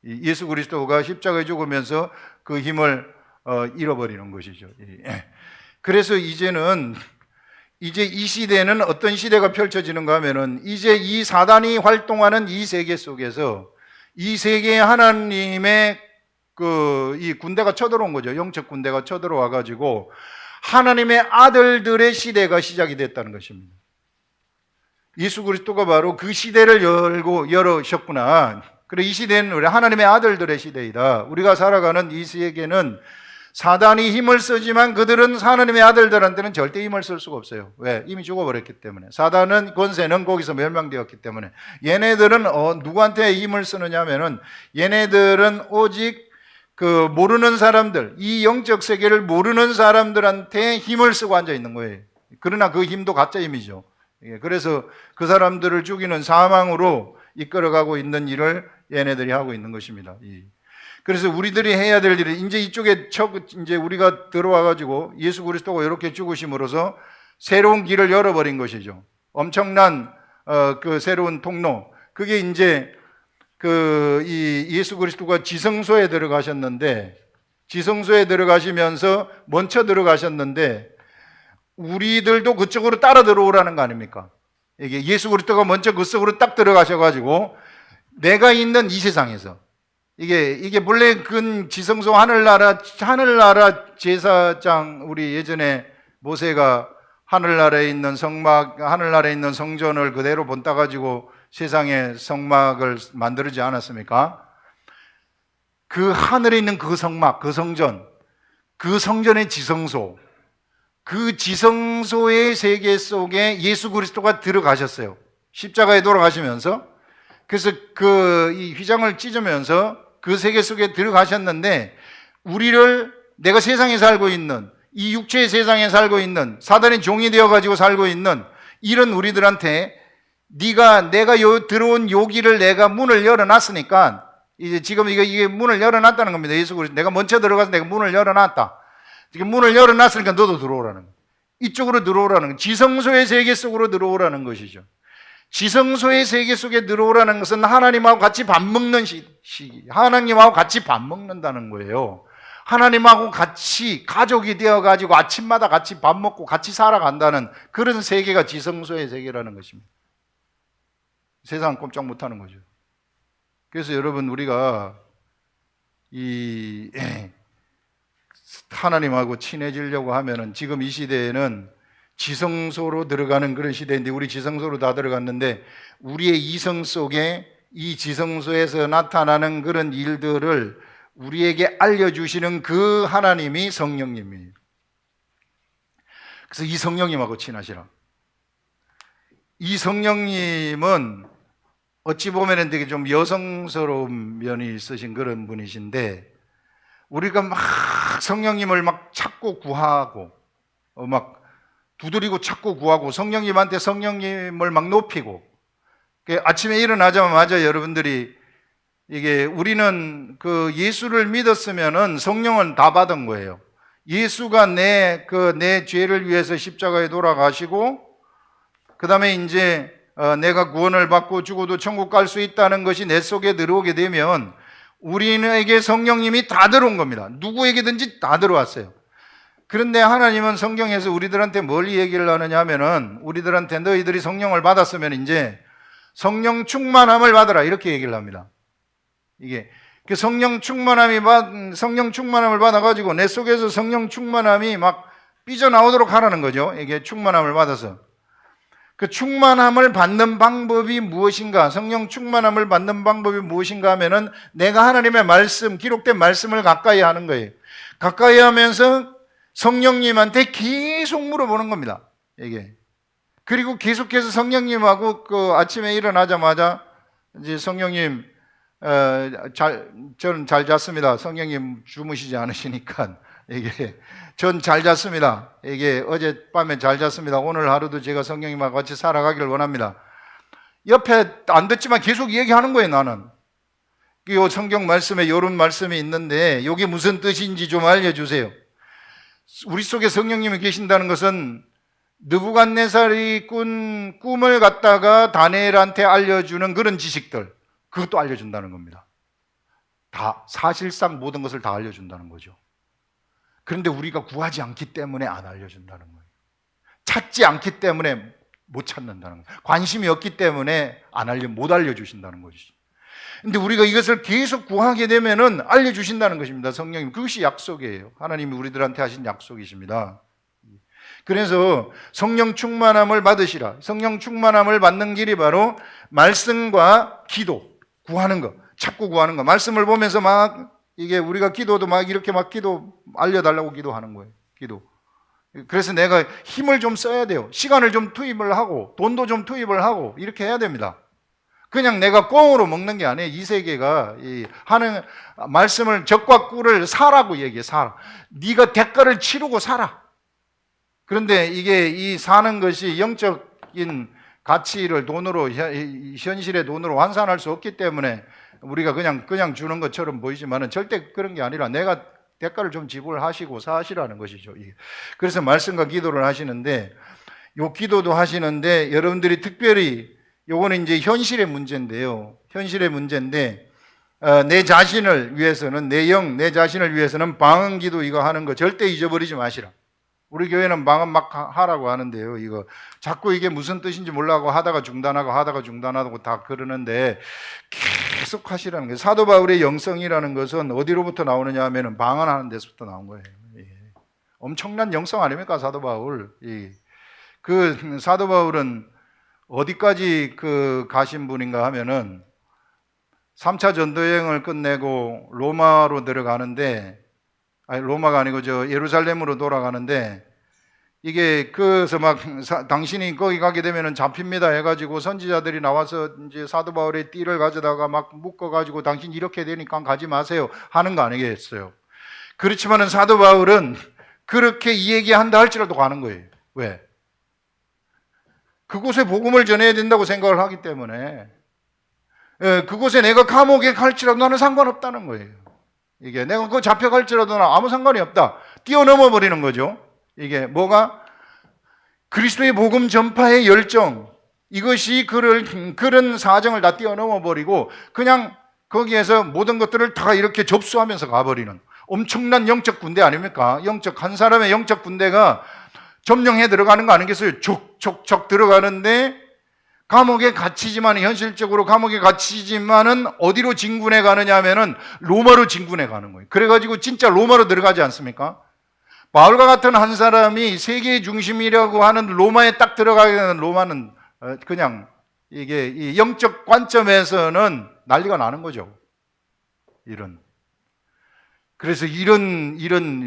거예요. 예수 그리스도가 십자가에 죽으면서 그 힘을 잃어버리는 것이죠. 그래서 이제 이 시대는 어떤 시대가 펼쳐지는가 하면은, 이제 이 사단이 활동하는 이 세계 속에서 이 세계에 하나님의 이 군대가 쳐들어온 거죠. 영적 군대가 쳐들어와 가지고 하나님의 아들들의 시대가 시작이 됐다는 것입니다. 예수 그리스도가 바로 그 시대를 열으셨구나. 그래, 이 시대는 우리 하나님의 아들들의 시대이다. 우리가 살아가는 이 세계는 사단이 힘을 쓰지만 그들은 하나님의 아들들한테는 절대 힘을 쓸 수가 없어요. 왜? 이미 죽어버렸기 때문에. 사단은 권세는 거기서 멸망되었기 때문에. 얘네들은 누구한테 힘을 쓰느냐 하면은, 얘네들은 오직 그 모르는 사람들, 이 영적 세계를 모르는 사람들한테 힘을 쓰고 앉아 있는 거예요. 그러나 그 힘도 가짜 힘이죠. 그래서 그 사람들을 죽이는 사망으로 이끌어가고 있는 일을 얘네들이 하고 있는 것입니다. 그래서 우리들이 해야 될 일은, 이제 이쪽에 이제 우리가 들어와 가지고 예수 그리스도가 이렇게 죽으심으로써 새로운 길을 열어버린 것이죠. 엄청난 그 새로운 통로. 그게 이제 이 예수 그리스도가 지성소에 들어가셨는데, 지성소에 들어가시면서 먼저 들어가셨는데 우리들도 그쪽으로 따라 들어오라는 거 아닙니까? 이게 예수 그리스도가 먼저 그 속으로 딱 들어가셔가지고 내가 있는 이 세상에서, 이게 본래 그 지성소 하늘나라 제사장, 우리 예전에 모세가 하늘나라에 있는 하늘나라에 있는 성전을 그대로 본따 가지고 세상에 성막을 만들지 않았습니까? 그 하늘에 있는 그 성막, 그 성전, 그 성전의 지성소, 그 지성소의 세계 속에 예수 그리스도가 들어가셨어요. 십자가에 돌아가시면서. 그래서 이 휘장을 찢으면서 그 세계 속에 들어가셨는데, 내가 세상에 살고 있는, 이 육체의 세상에 살고 있는, 사단의 종이 되어가지고 살고 있는 이런 우리들한테, 내가 들어온 요 길을 내가 문을 열어놨으니까, 이제 지금 이게 문을 열어놨다는 겁니다. 예수 그리스도, 내가 먼저 들어가서 내가 문을 열어놨다. 지금 문을 열어놨으니까 너도 들어오라는 거예요. 이쪽으로 들어오라는 거예요. 지성소의 세계 속으로 들어오라는 것이죠. 지성소의 세계 속에 들어오라는 것은 하나님하고 같이 밥 먹는 시기, 하나님하고 같이 밥 먹는다는 거예요. 하나님하고 같이 가족이 되어가지고 아침마다 같이 밥 먹고 같이 살아간다는 그런 세계가 지성소의 세계라는 것입니다. 세상은 꼼짝 못하는 거죠. 그래서 여러분, 우리가 하나님하고 친해지려고 하면은, 지금 이 시대에는 지성소로 들어가는 그런 시대인데, 우리 지성소로 다 들어갔는데, 우리의 이성 속에 이 지성소에서 나타나는 그런 일들을 우리에게 알려주시는 그 하나님이 성령님이에요. 그래서 이 성령님하고 친하시라. 이 성령님은 어찌 보면 되게 좀 여성스러운 면이 있으신 그런 분이신데, 우리가 막 성령님을 막 찾고 구하고, 막 두드리고 찾고 구하고, 성령님한테 성령님을 막 높이고, 아침에 일어나자마자 여러분들이, 우리는 그 예수를 믿었으면은 성령은 다 받은 거예요. 예수가 내 죄를 위해서 십자가에 돌아가시고, 그 다음에 이제 내가 구원을 받고 죽어도 천국 갈 수 있다는 것이 내 속에 들어오게 되면, 우리에게 성령님이 다 들어온 겁니다. 누구에게든지 다 들어왔어요. 그런데 하나님은 성경에서 우리들한테 뭘 얘기를 하느냐 하면은, 우리들한테 너희들이 성령을 받았으면 이제 성령 충만함을 받으라, 이렇게 얘기를 합니다. 그 성령 충만함을 받아가지고 내 속에서 성령 충만함이 막 삐져나오도록 하라는 거죠. 이게 충만함을 받아서. 그 충만함을 받는 방법이 무엇인가? 성령 충만함을 받는 방법이 무엇인가 하면은 내가 하나님의 말씀, 기록된 말씀을 가까이 하는 거예요. 가까이 하면서 성령님한테 계속 물어보는 겁니다. 이게. 그리고 계속해서 성령님하고 그 아침에 일어나자마자 이제 성령님, 저는 잘 잤습니다. 성령님 주무시지 않으시니까 이게 전 잘 잤습니다. 이게 어젯밤에 잘 잤습니다. 오늘 하루도 제가 성령님하고 같이 살아가기를 원합니다. 옆에 안 듣지만 계속 얘기하는 거예요, 나는. 이 성경 말씀에 이런 말씀이 있는데 이게 무슨 뜻인지 좀 알려주세요. 우리 속에 성령님이 계신다는 것은 느부갓네살이 꾼 꿈을 갖다가 다니엘한테 알려주는 그런 지식들, 그것도 알려준다는 겁니다. 다 사실상 모든 것을 다 알려준다는 거죠. 그런데 우리가 구하지 않기 때문에 안 알려준다는 거예요. 찾지 않기 때문에 못 찾는다는 거예요. 관심이 없기 때문에 못 알려주신다는 것이죠. 근데 우리가 이것을 계속 구하게 되면은 알려주신다는 것입니다. 성령님. 그것이 약속이에요. 하나님이 우리들한테 하신 약속이십니다. 그래서 성령 충만함을 받으시라. 성령 충만함을 받는 길이 바로 말씀과 기도, 구하는 거, 자꾸 구하는 거. 말씀을 보면서 막 이게 우리가 기도도 막 이렇게 막 알려달라고 기도하는 거예요. 기도. 그래서 내가 힘을 좀 써야 돼요. 시간을 좀 투입을 하고 돈도 좀 투입을 하고 이렇게 해야 됩니다. 그냥 내가 꽁으로 먹는 게 아니에요. 이 세계가 하는 말씀을 적과 꿀을 사라고 얘기해. 사라. 네가 대가를 치르고 살아. 그런데 이게 이 사는 것이 영적인 가치를 돈으로 현실의 돈으로 환산할 수 없기 때문에 우리가 그냥 주는 것처럼 보이지만은 절대 그런 게 아니라 내가 대가를 좀 지불하시고 사시라는 것이죠. 그래서 말씀과 기도를 하시는데 요 기도도 하시는데 여러분들이 특별히 요거는 이제 현실의 문제인데요. 현실의 문제인데 내 자신을 위해서는 내 자신을 위해서는 방언 기도 이거 하는 거 절대 잊어버리지 마시라. 우리 교회는 방언 막 하라고 하는데요. 이거 자꾸 이게 무슨 뜻인지 몰라고 하다가 중단하고 다 그러는데 계속 하시라는 거예요. 사도 바울의 영성이라는 것은 어디로부터 나오느냐 하면은 방언하는 데서부터 나온 거예요. 엄청난 영성 아닙니까, 사도 바울? 그 사도 바울은 어디까지 가신 분인가 하면은 3차 전도여행을 끝내고 로마로 들어가는데, 아니 로마가 아니고 예루살렘으로 돌아가는데, 이게 그래서 막 당신이 거기 가게 되면은 잡힙니다 해가지고 선지자들이 나와서 이제 사도 바울의 띠를 가져다가 막 묶어가지고 당신 이렇게 되니까 가지 마세요 하는 거 아니겠어요? 그렇지만은 사도 바울은 그렇게 이 얘기한다 할지라도 가는 거예요. 왜? 그곳에 복음을 전해야 된다고 생각을 하기 때문에. 그곳에 내가 감옥에 갈지라도 나는 상관없다는 거예요. 이게 내가 그거 잡혀갈지라도 나는 아무 상관이 없다. 뛰어넘어 버리는 거죠. 이게 뭐가? 그리스도의 복음 전파의 열정, 이것이 그런 사정을 다 뛰어넘어 버리고 그냥 거기에서 모든 것들을 다 이렇게 접수하면서 가버리는 엄청난 영적 군대 아닙니까? 한 사람의 영적 군대가 점령해 들어가는 거 아니겠어요? 촉촉촉 들어가는데 감옥에 갇히지만 현실적으로 감옥에 갇히지만은 어디로 진군해 가느냐 하면은 로마로 진군해 가는 거예요. 그래가지고 진짜 로마로 들어가지 않습니까? 바울과 같은 한 사람이 세계의 중심이라고 하는 로마에 딱 들어가게 되는 로마는 그냥 이게 이 영적 관점에서는 난리가 나는 거죠. 그래서 이런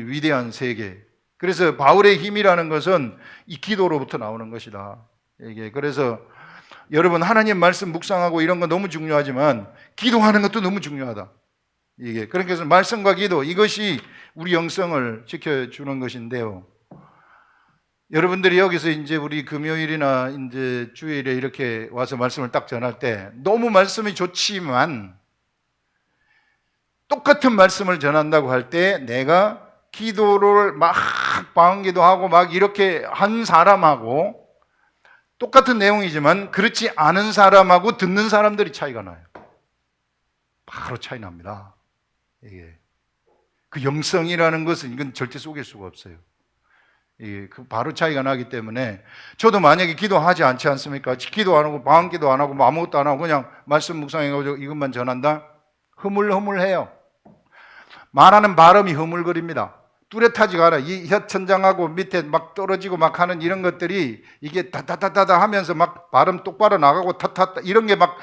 위대한 세계. 그래서 바울의 힘이라는 것은 이 기도로부터 나오는 것이다. 그래서 여러분 하나님 말씀 묵상하고 이런 거 너무 중요하지만 기도하는 것도 너무 중요하다. 그래서 말씀과 기도 이것이 우리 영성을 지켜주는 것인데요. 여러분들이 여기서 이제 우리 금요일이나 이제 주일에 이렇게 와서 말씀을 딱 전할 때 너무 말씀이 좋지만 똑같은 말씀을 전한다고 할 때 내가 기도를 막 방언기도하고 막 이렇게 한 사람하고 똑같은 내용이지만 그렇지 않은 사람하고 듣는 사람들이 차이가 나요. 바로 차이 납니다. 그 영성이라는 것은 이건 절대 속일 수가 없어요. 바로 차이가 나기 때문에 저도 만약에 기도하지 않지 않습니까? 기도 안 하고 방언기도 안 하고 뭐 아무것도 안 하고 그냥 말씀 묵상해가지고 이것만 전한다? 흐물흐물해요. 말하는 발음이 흐물거립니다. 뚜렷하지가 않아. 이 혀천장하고 밑에 막 떨어지고 막 하는 이런 것들이 이게 다다다다다 하면서 막 발음 똑바로 나가고 타타타 이런 게 막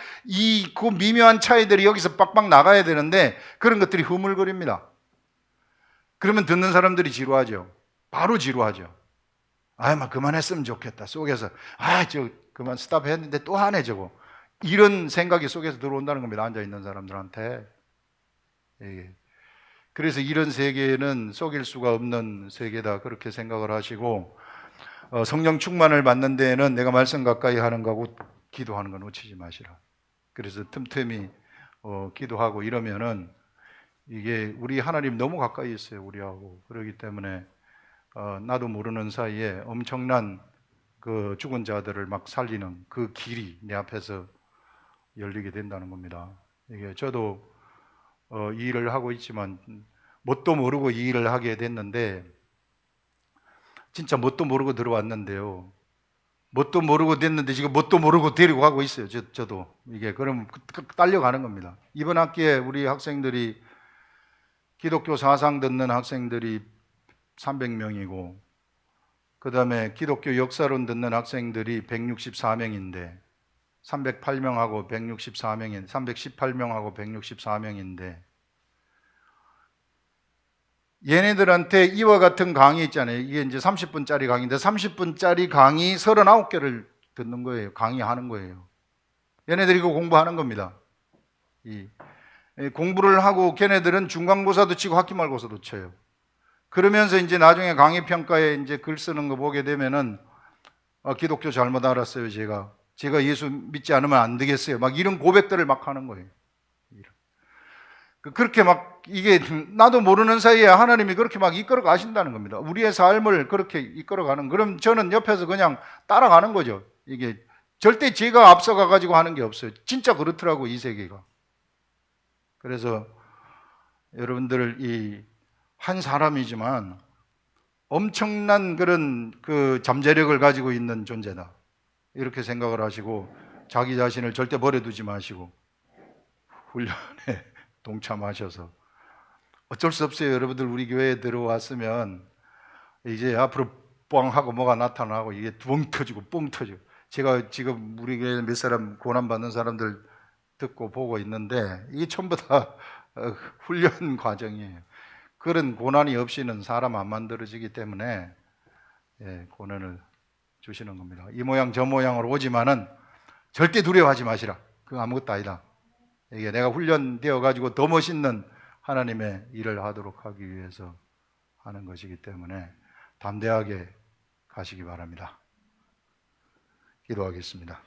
그 미묘한 차이들이 여기서 빡빡 나가야 되는데 그런 것들이 흐물거립니다. 그러면 듣는 사람들이 지루하죠. 바로 지루하죠. 막 그만했으면 좋겠다. 속에서 저 그만 스탑 했는데 또 하네 저거. 이런 생각이 속에서 들어온다는 겁니다. 앉아 있는 사람들한테. 예. 그래서 이런 세계는 속일 수가 없는 세계다 그렇게 생각을 하시고 성령 충만을 받는 데에는 내가 말씀 가까이 하는 거하고 기도하는 거 놓치지 마시라. 그래서 틈틈이 기도하고 이러면은 이게 우리 하나님 너무 가까이 있어요 우리하고. 그렇기 때문에 나도 모르는 사이에 엄청난 그 죽은 자들을 막 살리는 그 길이 내 앞에서 열리게 된다는 겁니다. 이게 저도 이 일을 하고 있지만 뭣도 모르고 이 일을 하게 됐는데 진짜 뭣도 모르고 들어왔는데요. 뭣도 모르고 됐는데 지금 뭣도 모르고 데리고 가고 있어요. 저도 이게 그럼 딸려가는 겁니다. 이번 학기에 우리 학생들이 기독교 사상 듣는 학생들이 300명이고 그 다음에 기독교 역사론 듣는 학생들이 164명인데 308명하고 164명인 318명하고 164명인데 얘네들한테 이와 같은 강의 있잖아요. 이게 이제 30분짜리 강의인데 30분짜리 강의 39개를 듣는 거예요. 강의하는 거예요. 얘네들이 이거 공부하는 겁니다. 공부를 하고 걔네들은 중간고사도 치고 학기말고사도 쳐요. 그러면서 이제 나중에 강의 평가에 이제 글 쓰는 거 보게 되면은 기독교 잘못 알았어요. 제가 예수 믿지 않으면 안 되겠어요. 막 이런 고백들을 막 하는 거예요. 그렇게 막 이게 나도 모르는 사이에 하나님이 그렇게 막 이끌어 가신다는 겁니다. 우리의 삶을 그렇게 이끌어 가는. 그럼 저는 옆에서 그냥 따라가는 거죠. 이게 절대 제가 앞서가 가지고 하는 게 없어요. 진짜 그렇더라고 이 세계가. 그래서 여러분들 이 한 사람이지만 엄청난 그런 그 잠재력을 가지고 있는 존재다. 이렇게 생각을 하시고 자기 자신을 절대 버려두지 마시고 훈련에 동참하셔서 어쩔 수 없어요. 여러분들 우리 교회에 들어왔으면 이제 앞으로 뻥 하고 뭐가 나타나고 이게 뻥 터지고 뻥 터지고 제가 지금 우리 교회 몇 사람 고난받는 사람들 듣고 보고 있는데 이게 전부 다 훈련 과정이에요. 그런 고난이 없이는 사람 안 만들어지기 때문에 고난을 주시는 겁니다. 이 모양 저 모양으로 오지만은 절대 두려워하지 마시라. 그거 아무것도 아니다. 이게 내가 훈련되어 가지고 더 멋있는 하나님의 일을 하도록 하기 위해서 하는 것이기 때문에 담대하게 가시기 바랍니다. 기도하겠습니다.